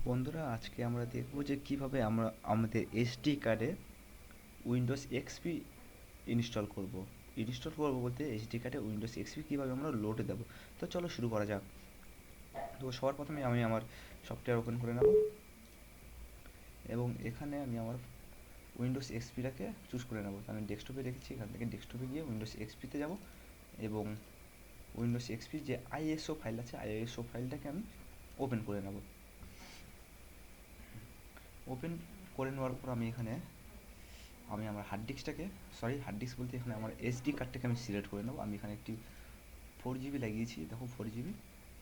বন্ধুরা, আজকে আমরা দেখব যে কিভাবে আমরা আমাদের এসডি কার্ডে উইন্ডোজ এক্সপি ইনস্টল করব বলতে এসডি কার্ডে উইন্ডোজ এক্সপি কীভাবে আমরা লোড দেবো। তো চলো শুরু করা যাক। তো সবার প্রথমে আমি আমার সফটওয়্যার ওপেন করে নেব এবং এখানে আমি আমার উইন্ডোজ এক্সপিটাকে চুজ করে নেব। আমি ডেস্কটপে রেখেছি, এখান থেকে ডেস্কটপে গিয়ে উইন্ডোজ এক্সপিতে যাব এবং উইন্ডোজ এক্সপির যে আইএসও ফাইল আছে আইএসও ফাইলটাকে আমি ওপেন করে নেব। ওপেন করে নেওয়ার পর আমি আমার হার্ড ডিস্ক বলতে এখানে আমার এসডি কার্ডটাকে আমি সিলেক্ট করে নেবো। আমি এখানে একটি 4GB লাগিয়েছি, দেখো 4GB।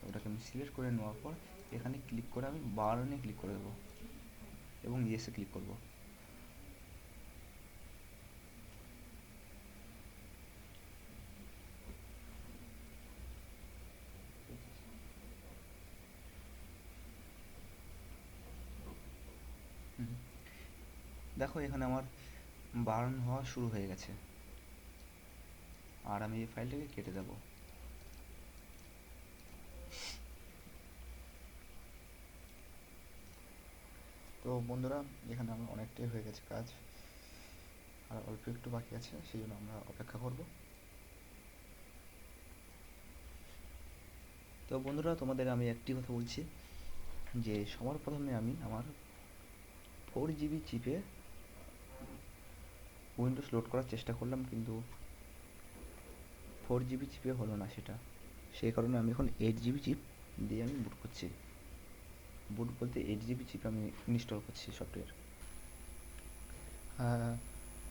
ওটাকে আমি সিলেক্ট করে নেওয়ার পর এখানে ক্লিক করে আমি বার্নে ক্লিক করে দেবো এবং ইয়েসে ক্লিক করব। দেখো এখানে আমার বার্ন হওয়া শুরু হয়ে গেছে আর আমি এই ফাইলটাকে কেটে দেব। তো বন্ধুরা, এখানে আমার অনেকটাই হয়ে গেছে কাজ, আর অল্প একটু বাকি আছে, সেই জন্য আমরা অপেক্ষা করব। তো বন্ধুরা, তোমাদের আমি একটি কথা বলছি যে সবার প্রথমে আমি আমার 4GB চিপে উইন্ডোজ লোড করার চেষ্টা করলাম, কিন্তু 4GB চিপে হলো না সেটা। সেই কারণে আমি এখন 8GB চিপ দিয়ে আমি বুট করছি। বুট বলতে 8GB চিপে আমি ইনস্টল করছি সফটওয়্যার।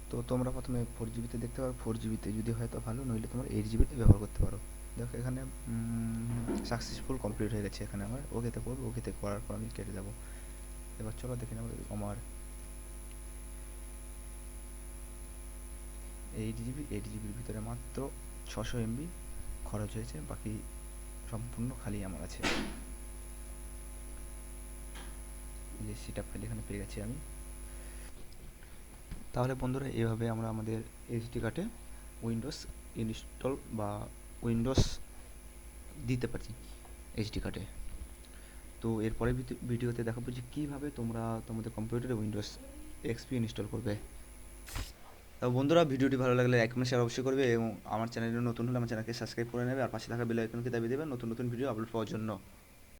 তো তোমরা প্রথমে 4GBতে দেখতে পারো, 4GBতে যদি হয় তো ভালো, নইলে তোমরা 8GBতে ব্যবহার করতে পারো। দেখো এখানে সাকসেসফুল কমপ্লিট হয়ে গেছে। এখানে আমার ওকেতে করবো, ওকেতে করার পর আমি কেটে দেবো। এবার চলো দেখে নেবো আমার 8GBর ভিতরে মাত্র 600 MB খরচ হয়েছে, বাকি সম্পূর্ণ খালি আমার আছে। যে সেটআপ ফাইল এখানে পেয়ে গেছি আমি। তাহলে বন্ধুরা, এভাবে আমরা আমাদের এসডি কার্ডে উইন্ডোজ ইনস্টল বা উইন্ডোজ দিতে পারি এইচডি কার্ডে। তো এরপরে ভিডিওতে দেখাবো যে কীভাবে তোমরা তোমাদের কম্পিউটারে উইন্ডোজ এক্সপি ইনস্টল করবে। তো বন্ধুরা, ভিডিওটি ভালো লাগলে লাইক কমেন্ট শেয়ার অবশ্যই করবে এবং আমার চ্যানেলে নতুন হলে আমার চ্যানেলকে সাবস্ক্রাইব করে নেবে আর পাশে থাকা বেল আইকনকে দাবিয়ে দেবে নতুন নতুন ভিডিও আপলোড পাওয়ার জন্য।